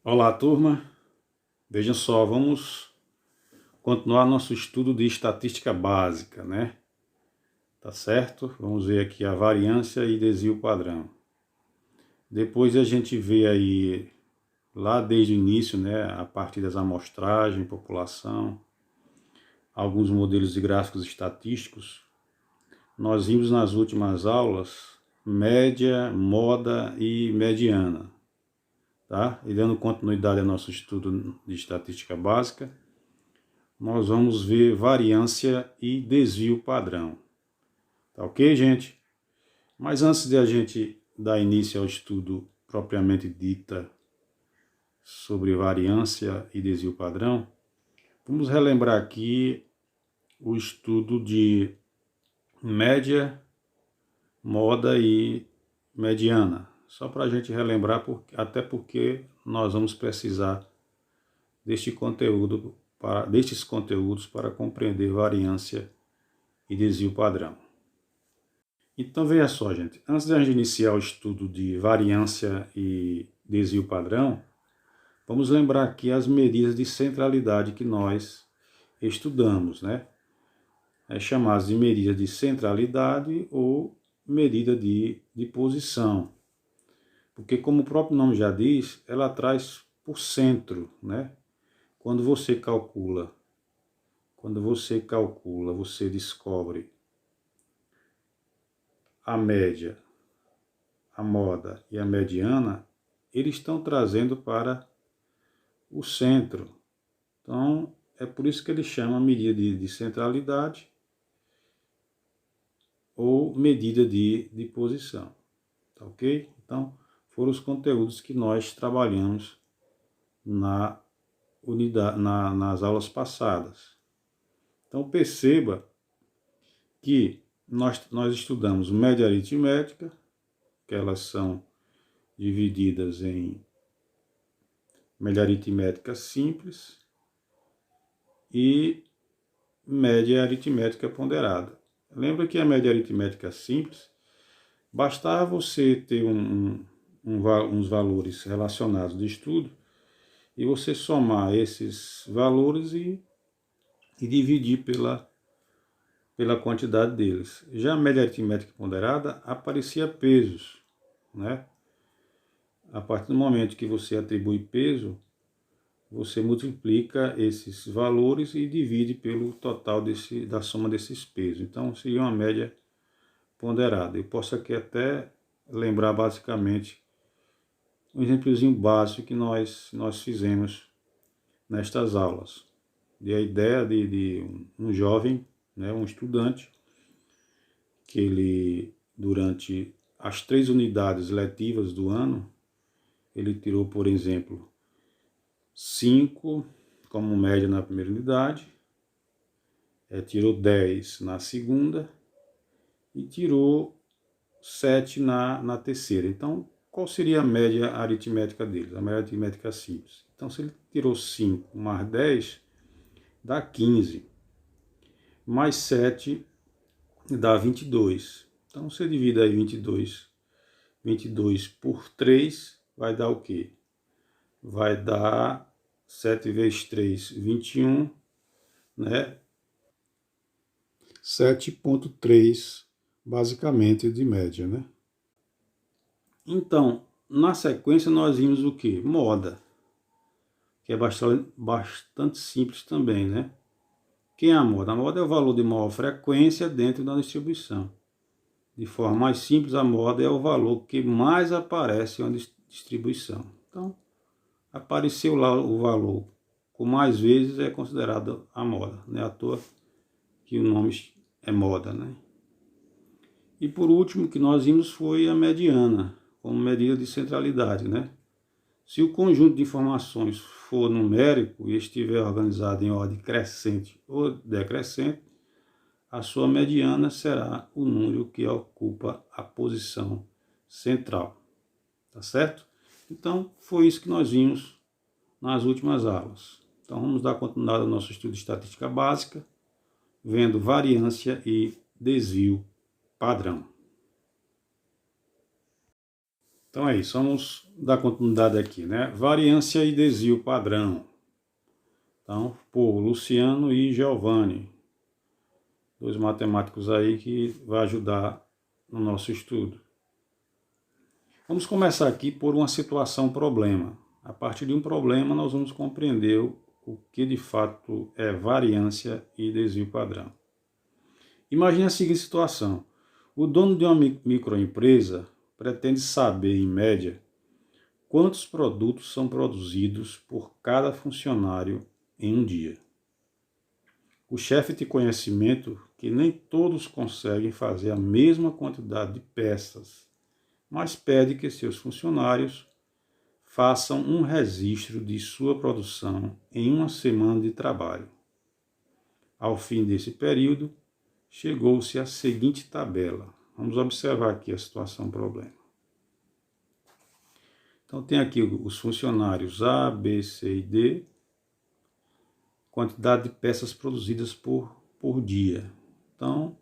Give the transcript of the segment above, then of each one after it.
Olá, turma. Vejam só, vamos continuar nosso estudo de estatística básica, né? Tá certo? Vamos ver aqui a variância e desvio padrão. Depois a gente vê aí, lá desde o início, né, a partir das amostragens, população, alguns modelos de gráficos estatísticos. Nós vimos nas últimas aulas média, moda e mediana, tá? E dando continuidade ao nosso estudo de estatística básica, nós vamos ver variância e desvio padrão. Tá ok, gente? Mas antes de a gente dar início ao estudo propriamente dita sobre variância e desvio padrão, vamos relembrar aqui o estudo de média, moda e mediana. Só para a gente relembrar, até porque nós vamos precisar destes conteúdos para compreender variância e desvio padrão. Então veja só, gente, antes de a gente iniciar o estudo de variância e desvio padrão, vamos lembrar aqui as medidas de centralidade que nós estudamos, né? É chamadas de medida de centralidade ou medida de posição, porque como o próprio nome já diz, ela traz por centro, né? Quando você calcula, você descobre a média, a moda e a mediana, eles estão trazendo para o centro. Então, é por isso que ele chama medida de centralidade ou medida de posição. Tá ok? Então, foram os conteúdos que nós trabalhamos nas aulas passadas. Então, perceba que nós estudamos média aritmética, que elas são divididas em média aritmética simples e média aritmética ponderada. Lembra que a média aritmética simples, bastava você ter uns valores relacionados de estudo e você somar esses valores e dividir pela quantidade deles. Já a média aritmética ponderada aparecia pesos, né? A partir do momento que você atribui peso, você multiplica esses valores e divide pelo total da soma desses pesos. Então, seria uma média ponderada. Eu posso aqui até lembrar basicamente um exemplozinho básico que nós fizemos nestas aulas. E a ideia de um jovem, né, um estudante, que ele, durante as 3 unidades letivas do ano, ele tirou, por exemplo, 5 como média na primeira unidade, tirou 10 na segunda e tirou 7 na terceira. Então, qual seria a média aritmética deles? A média aritmética simples. Então, se ele tirou 5 mais 10, dá 15. Mais 7 dá 22. Então, você divide aí 22 por 3, vai dar o quê? Vai dar 7 vezes 3, 21, né? 7,3 basicamente de média, né? Então, na sequência nós vimos o que? Moda, que é bastante simples também, né? Quem é a moda? A moda é o valor de maior frequência dentro da distribuição. De forma mais simples, a moda é o valor que mais aparece em uma distribuição. Então, apareceu lá o valor com mais vezes, é considerado a moda. Não é à toa que o nome é moda, né? E por último, que nós vimos foi a mediana, como medida de centralidade, né? Se o conjunto de informações for numérico e estiver organizado em ordem crescente ou decrescente, a sua mediana será o número que ocupa a posição central. Tá certo? Então, foi isso que nós vimos nas últimas aulas. Então, vamos dar continuidade ao nosso estudo de estatística básica, vendo variância e desvio padrão. Então é isso, vamos dar continuidade aqui, né? Variância e desvio padrão. Então, por Luciano e Giovanni, dois matemáticos aí que vai ajudar no nosso estudo. Vamos começar aqui por uma situação problema. A partir de um problema nós vamos compreender o que de fato é variância e desvio padrão. Imagine a seguinte situação. O dono de uma microempresa pretende saber, em média, quantos produtos são produzidos por cada funcionário em um dia. O chefe tem conhecimento que nem todos conseguem fazer a mesma quantidade de peças, mas pede que seus funcionários façam um registro de sua produção em uma semana de trabalho. Ao fim desse período, chegou-se à seguinte tabela. Vamos observar aqui a situação problema. Então tem aqui os funcionários A, B, C e D, quantidade de peças produzidas por dia. Então,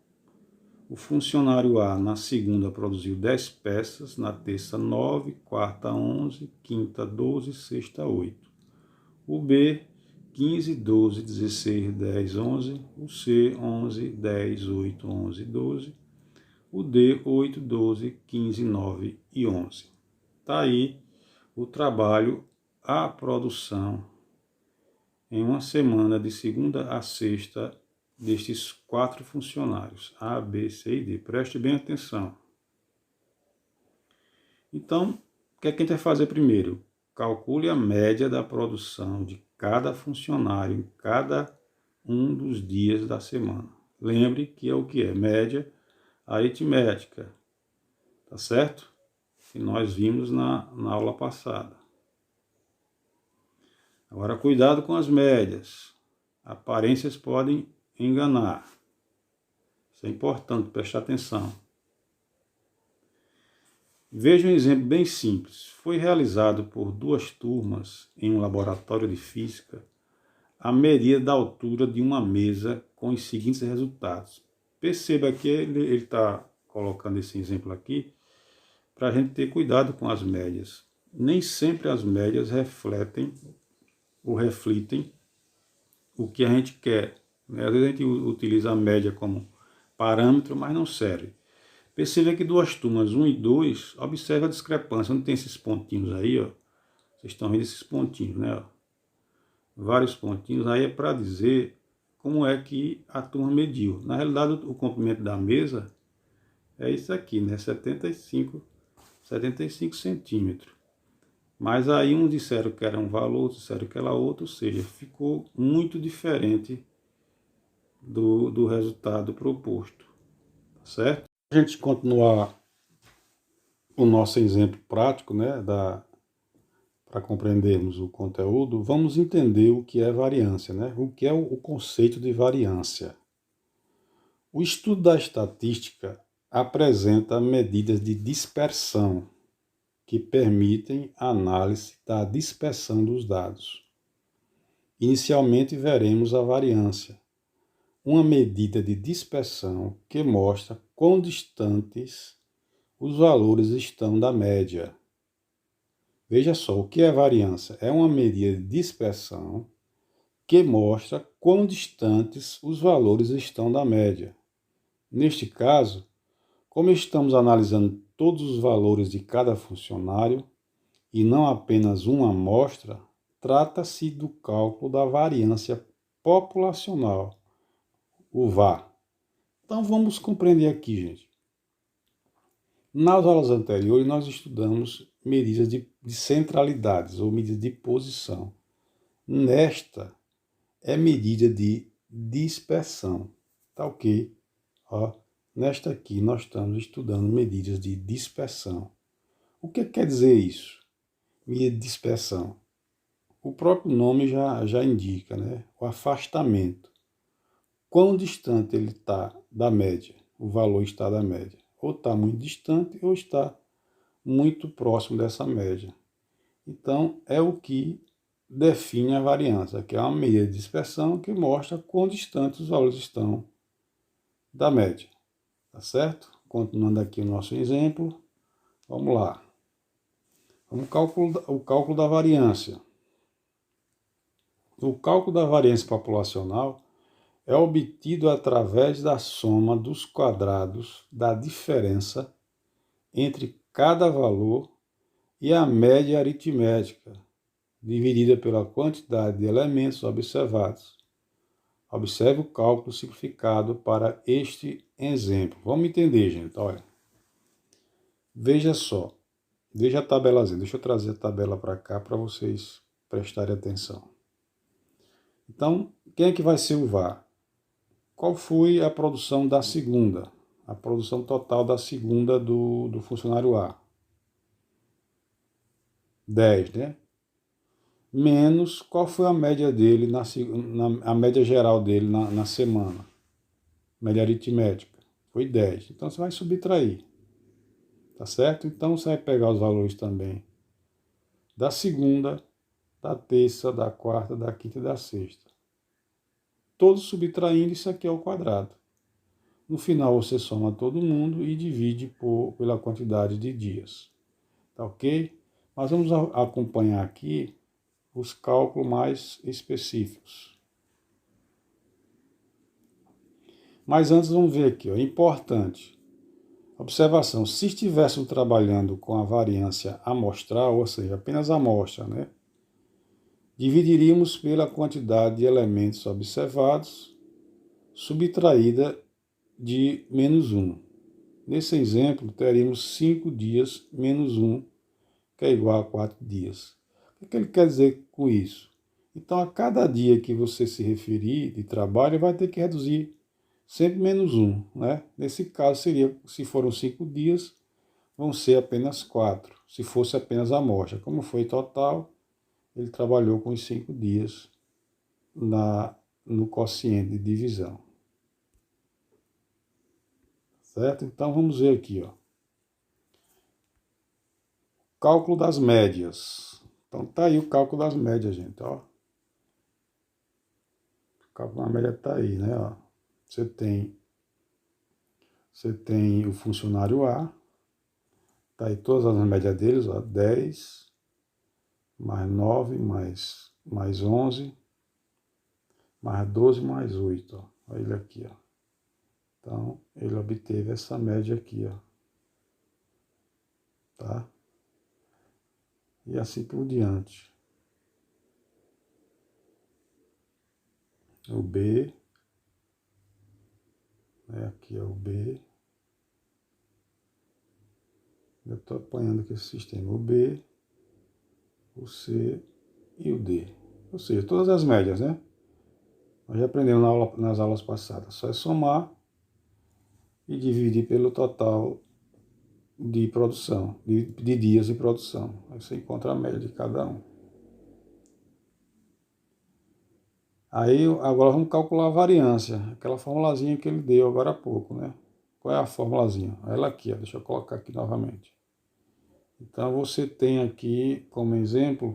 o funcionário A na segunda produziu 10 peças, na terça 9, quarta 11, quinta 12, sexta 8. O B 15, 12, 16, 10, 11. O C 11, 10, 8, 11, 12. O D 8, 12, 15, 9 e 11. Está aí o trabalho, a produção em uma semana de segunda a sexta destes 4 funcionários, A, B, C e D. Preste bem atenção. Então, o que é que a gente vai fazer primeiro? Calcule a média da produção de cada funcionário em cada um dos dias da semana. Lembre que é o que é? Média aritmética. Tá certo? Que nós vimos na aula passada. Agora, cuidado com as médias. Aparências podem enganar. Isso é importante, prestar atenção. Veja um exemplo bem simples. Foi realizado por 2 turmas em um laboratório de física a medida da altura de uma mesa com os seguintes resultados. Perceba que ele está colocando esse exemplo aqui para a gente ter cuidado com as médias. Nem sempre as médias refletem o que a gente quer. Às vezes a gente utiliza a média como parâmetro, mas não serve. Perceba que 2 turmas, 1 e 2, observa a discrepância. Não tem esses pontinhos aí, ó. Vocês estão vendo esses pontinhos, né? Vários pontinhos. Aí é para dizer como é que a turma mediu. Na realidade, o comprimento da mesa é isso aqui, né? 75 centímetros. Mas aí uns disseram que era um valor, outros disseram que era outro, ou seja, ficou muito diferente do resultado proposto, tá certo? A gente continuar o nosso exemplo prático, né, para compreendermos o conteúdo, vamos entender o que é variância, né? O que é o conceito de variância. O estudo da estatística apresenta medidas de dispersão que permitem a análise da dispersão dos dados. Inicialmente veremos a variância, uma medida de dispersão que mostra quão distantes os valores estão da média. Veja só, o que é variância? É uma medida de dispersão que mostra quão distantes os valores estão da média. Neste caso, como estamos analisando todos os valores de cada funcionário e não apenas uma amostra, trata-se do cálculo da variância populacional, o VAR. Então vamos compreender aqui, gente. Nas aulas anteriores nós estudamos medidas de centralidades ou medidas de posição. Nesta é medida de dispersão. Tá ok? Ó, nesta aqui nós estamos estudando medidas de dispersão. O que quer dizer isso? Medida de dispersão. O próprio nome já indica, né? O afastamento. Quão distante ele está da média, o valor está da média. Ou está muito distante ou está muito próximo dessa média. Então, é o que define a variância, que é uma medida de dispersão que mostra quão distantes os valores estão da média. Tá certo? Continuando aqui o nosso exemplo, vamos lá. O cálculo da variância. O cálculo da variância populacional é obtido através da soma dos quadrados da diferença entre cada valor e a média aritmética, dividida pela quantidade de elementos observados. Observe o cálculo simplificado para este exemplo. Vamos entender, gente. Olha. Veja só. Veja a tabelazinha. Deixa eu trazer a tabela para cá para vocês prestarem atenção. Então, quem é que vai ser o VAR? Qual foi a produção da segunda? A produção total da segunda do funcionário A? 10, né? Menos qual foi a média dele, a média geral dele na semana? Média aritmética. Foi 10. Então você vai subtrair. Tá certo? Então você vai pegar os valores também da segunda, da terça, da quarta, da quinta e da sexta. Todos subtraindo, isso aqui é o quadrado. No final você soma todo mundo e divide pela quantidade de dias. Tá ok? Mas vamos acompanhar aqui os cálculos mais específicos. Mas antes vamos ver aqui, ó, importante. Observação, se estivéssemos trabalhando com a variância amostral, ou seja, apenas a amostra, né? Dividiríamos pela quantidade de elementos observados, subtraída de menos 1. Nesse exemplo, teríamos 5 dias menos 1, que é igual a 4 dias. O que ele quer dizer com isso? Então, a cada dia que você se referir de trabalho, vai ter que reduzir sempre menos 1. Né? Nesse caso, seria, se foram 5 dias, vão ser apenas 4. Se fosse apenas a amostra. Como foi total, ele trabalhou com os 5 dias no quociente de divisão. Certo? Então, vamos ver aqui, ó. Cálculo das médias. Então, tá aí o cálculo das médias, gente, ó. O cálculo da média tá aí, né, ó. Você tem o funcionário A, tá aí todas as médias deles, ó, 10, mais 9, mais 11, mais 12, mais 8, ó. Olha ele aqui, ó. Então, ele obteve essa média aqui, ó. Tá? E assim por diante. O B, né, aqui é o B. Eu estou apanhando aqui esse sistema. O B, o C e o D. Ou seja, todas as médias, né? Nós já aprendemos nas aulas passadas. Só é somar e dividir pelo total de produção, de dias de produção. Aí você encontra a média de cada um. Aí, agora vamos calcular a variância. Aquela formulazinha que ele deu agora há pouco, né? Qual é a formulazinha? Ela aqui, ó. Deixa eu colocar aqui novamente. Então, você tem aqui como exemplo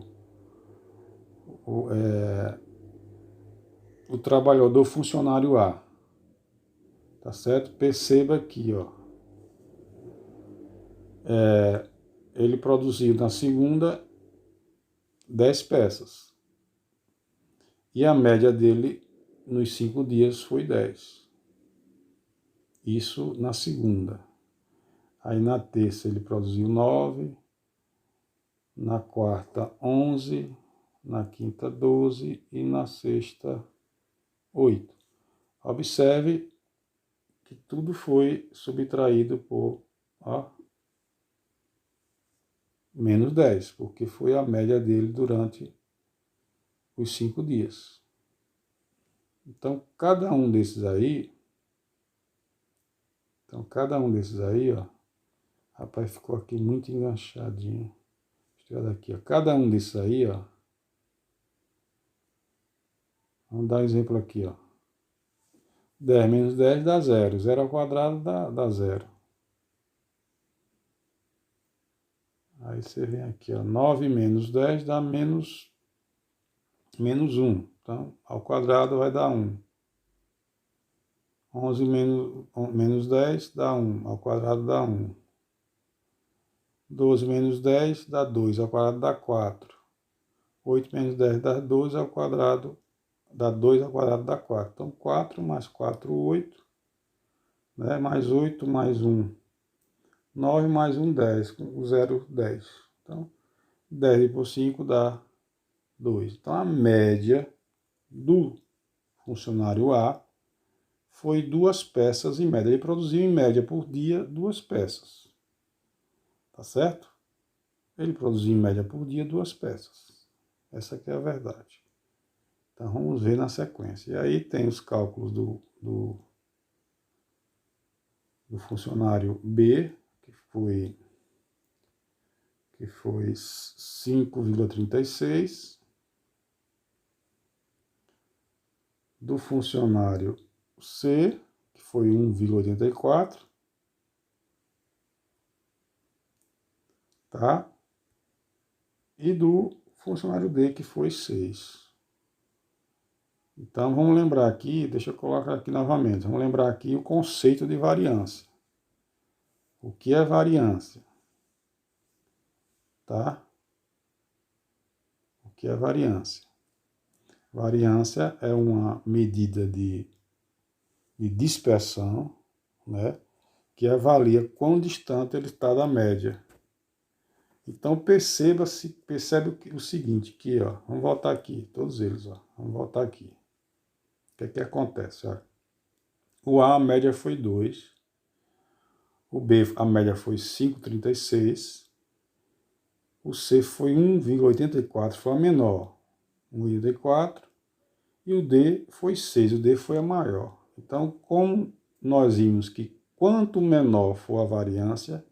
o trabalhador funcionário A. Tá certo? Perceba aqui, ó. Ele produziu na segunda 10 peças. E a média dele nos 5 dias foi 10. Isso na segunda. Aí na terça ele produziu 9, na quarta 11, na quinta 12 e na sexta 8. Observe que tudo foi subtraído por menos 10, porque foi a média dele durante os 5 dias. Então, cada um desses aí, ó, rapaz, ficou aqui muito enganchadinho. Deixa eu tirar daqui, ó. Cada um desses aí, ó, vamos dar um exemplo aqui, ó. 10 menos 10 dá 0. 0 ao quadrado dá 0. Aí você vem aqui, ó. 9 menos 10 dá menos 1. Então, ao quadrado vai dar 1. 11 menos 10 dá 1. Ao quadrado dá 1. 12 menos 10 dá 2, ao quadrado dá 4. 8 menos 10 dá 12, ao quadrado dá 2, ao quadrado dá 4. Então, 4 mais 4, 8. Né? Mais 8 mais 1, 9 mais 1, 10. Com 0, 10. Então, 10 por 5 dá 2. Então, a média do funcionário A foi 2 peças em média. Ele produziu em média por dia 2 peças. Tá certo? Ele produziu em média por dia 2 peças. Essa aqui é a verdade. Então vamos ver na sequência. E aí tem os cálculos do funcionário B, que foi 5,36. Do funcionário C, que foi 1,84. Tá? E do funcionário D, que foi 6. Então, vamos lembrar aqui, deixa eu colocar aqui novamente, vamos lembrar aqui o conceito de variância. O que é variância? Tá? O que é variância? Variância é uma medida de dispersão, né, que avalia quão distante ele está da média. Então, percebe o seguinte, que, ó, vamos voltar aqui, todos eles, ó, vamos voltar aqui. O que acontece? Ó? O A, a média foi 2. O B, a média foi 5,36. O C foi 1,84, foi a menor. 1,84. E o D foi 6, o D foi a maior. Então, como nós vimos que quanto menor for a variância,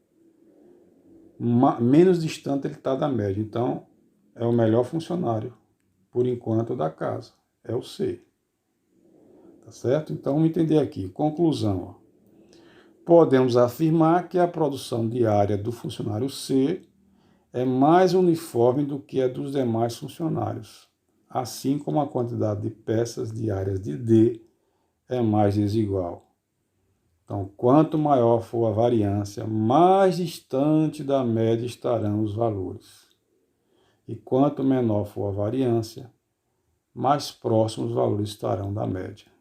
menos distante ele está da média. Então, é o melhor funcionário, por enquanto, da casa. É o C. Tá certo? Então, vamos entender aqui. Conclusão. Ó. Podemos afirmar que a produção diária do funcionário C é mais uniforme do que a dos demais funcionários, assim como a quantidade de peças diárias de D é mais desigual. Então, quanto maior for a variância, mais distante da média estarão os valores. E quanto menor for a variância, mais próximos os valores estarão da média.